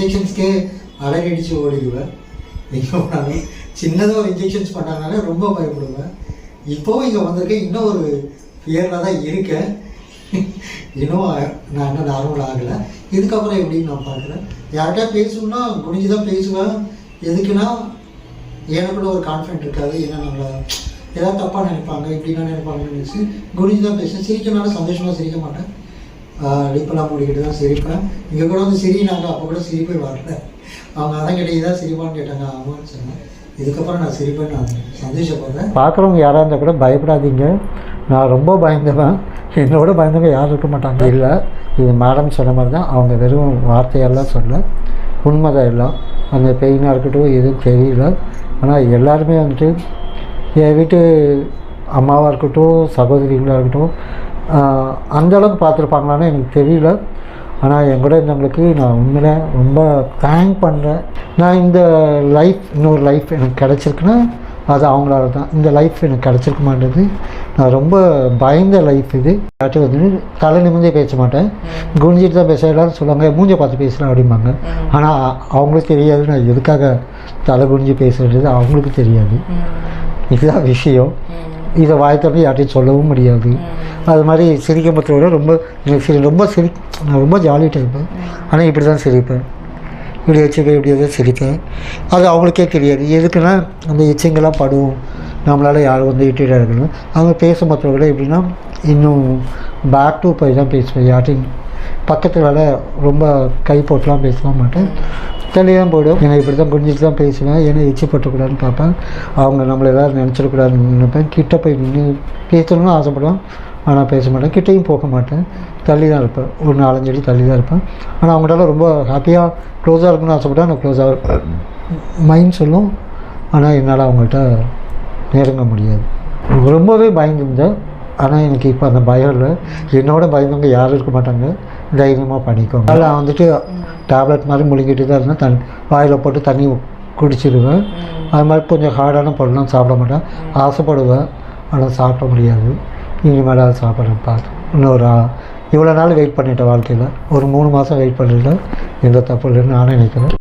இன்ஜெக்ஷன்ஸ்க்கே அலறடிச்சு ஓடிடுவேன். எங்கே போனாலும் சின்னதாக ஒரு இன்ஜெக்ஷன்ஸ் பண்ணாங்கனாலே ரொம்ப பயப்படுவேன். இப்போவும் இங்கே வந்திருக்கேன், இன்னும் ஒரு ஃபியரில் தான் இருக்கேன். இன்னும் நான் இன்னும் நார்மல் ஆகலை. இதுக்கப்புறம் எப்படின்னு நான் பார்க்குறேன். யார்கிட்ட பேசணும்னா குனிஞ்சு தான் பேசுவேன். எதுக்குன்னா எனக்குள்ள ஒரு கான்ஃபிடென்ட் இருக்காது. ஏன்னா நம்மளை ஏதாவது தப்பாக நினைப்பாங்க, இப்படின்னா நினைப்பாங்கன்னு நினச்சி குனிஞ்சு தான் பேசுவேன். சிரிக்கனால சந்தோஷமாக சிரிக்க மாட்டேன், லிப்பெல்லாம் மூடிக்கிட்டு தான் சிரிப்பேன். இங்கே கூட வந்து சிரினாங்க, அப்போ கூட சிரிப்பே வரல. அவங்க அதான் கேட்ட இதான் சிரிப்பான்னு கேட்டாங்க, ஆமான்னு சொன்னேன். இதுக்கப்புறம் நான் சிரிப்பேன்னு நான் சந்தோஷப்படுறேன். பார்க்குறவங்க யாராக இருந்தால் கூட பயப்படாதீங்க. நான் ரொம்ப பயந்தவன், என்னோட பயந்தவங்க யாரும் இருக்க மாட்டாங்க. இல்லை, இது மேடம் சொன்ன மாதிரி தான், அவங்க வெறும் வார்த்தையெல்லாம் சொல்ல, உண்மைதான் எல்லாம். அந்த பெயினாக இருக்கட்டும் எதுவும் தெரியல. ஆனால் எல்லாருமே வந்துட்டு என் வீட்டு அம்மாவாக இருக்கட்டும் சகோதரிகளாக இருக்கட்டும் அந்தளவுக்கு பார்த்துருப்பாங்களான்னு எனக்கு தெரியல. ஆனால் என் கூட இருந்தவங்களுக்கு நான் உண்மையில ரொம்ப தேங்க் பண்ணுறேன். நான் இந்த லைஃப் இன்னொரு லைஃப் எனக்கு கிடச்சிருக்குன்னா அது அவங்களால தான். இந்த லைஃப் எனக்கு கிடச்சிருக்க மாட்டேது. நான் ரொம்ப பயந்த லைஃப் இது. யார்ட்டும் வந்து தலை நிமிந்தே பேச மாட்டேன், குனிஞ்சிட்டு தான் பேச. எல்லாரும் சொல்லுவாங்க மூஞ்சை பார்த்து பேசலாம் அப்படிம்பாங்க. ஆனால் அவங்களுக்கு தெரியாது நான் எதுக்காக தலை குனிஞ்சு பேசுகிறது, அவங்களுக்கு தெரியாது. இதுதான் விஷயம். இதை வாய்த்தப்படி யார்ட்டையும் சொல்லவும் முடியாது. அது மாதிரி சிரிக்கப்பட்டோட ரொம்ப நான் ரொம்ப ஜாலி டைப்பேன். ஆனால் இப்படி தான் சிரிப்பேன், இப்படி வச்சுப்பேன், இப்படி தான் சிரிப்பேன். அது அவங்களுக்கே தெரியாது. எதுக்குன்னா அந்த எச்சிங்கெல்லாம் படுவோம், நம்மளால் யாரும் வந்து இட்டிடாக இருக்கணும். அவங்க பேச மற்றவங்கள எப்படின்னா இன்னும் பேக் டு போய் தான் பேசுவேன். யார்ட்டையும் பக்கத்தில் ரொம்ப கை போட்டுலாம் பேசலாம் மாட்டேன், தள்ளி தான் போய்டும். ஏன்னா இப்படி தான் குனிஞ்சிட்டு தான் பேசுவேன். ஏன்னா எச்சி பட்டக்கூடாதுன்னு பார்ப்பேன், அவங்க நம்மளை எதாவது நினச்சிடக்கூடாதுன்னு நினைப்பேன். கிட்டே போய் நின்று பேசணும்னு ஆசைப்படுவேன், ஆனால் பேச மாட்டேன். கிட்டேயும் போக மாட்டேன், தள்ளி தான் இருப்பேன். ஒரு 4-5 அடி தள்ளி தான் இருப்பேன். ஆனால் அவங்களால ரொம்ப ஹாப்பியாக க்ளோஸாக இருக்கணும்னு ஆசைப்பட்டா நான் க்ளோஸாக இருப்பேன். மைண்ட் சொல்லும், ஆனால் என்னால் அவங்கள்ட்ட நெருங்க முடியாது. ரொம்பவே பயந்துருந்தேன். ஆனால் எனக்கு இப்போ அந்த பயம் இல்லை. என்னோட பயந்தவங்க யாரும் இருக்க மாட்டாங்க, தைரியமாக பண்ணிக்கோங்க. அதில் வந்துட்டு டேப்லெட் மாதிரி முழுங்கிட்டு தான் இருந்தேன். வாயில் போட்டு தண்ணி குடிச்சிடுவேன். அது மாதிரி கொஞ்சம் ஹார்டான பொருள்லாம் சாப்பிட மாட்டேன். ஆசைப்படுவேன், ஆனால் சாப்பிட முடியாது. இனிமேல் அதை சாப்பிட்றேன் பார்த்து. இன்னொரு இவ்வளோ நாள் வெயிட் பண்ணிட்டேன் வாழ்க்கையில். ஒரு 3 மாதம் வெயிட் பண்ணிட்டேன். எந்த தப்பு இல்லைன்னு நானே நினைக்கிறேன்.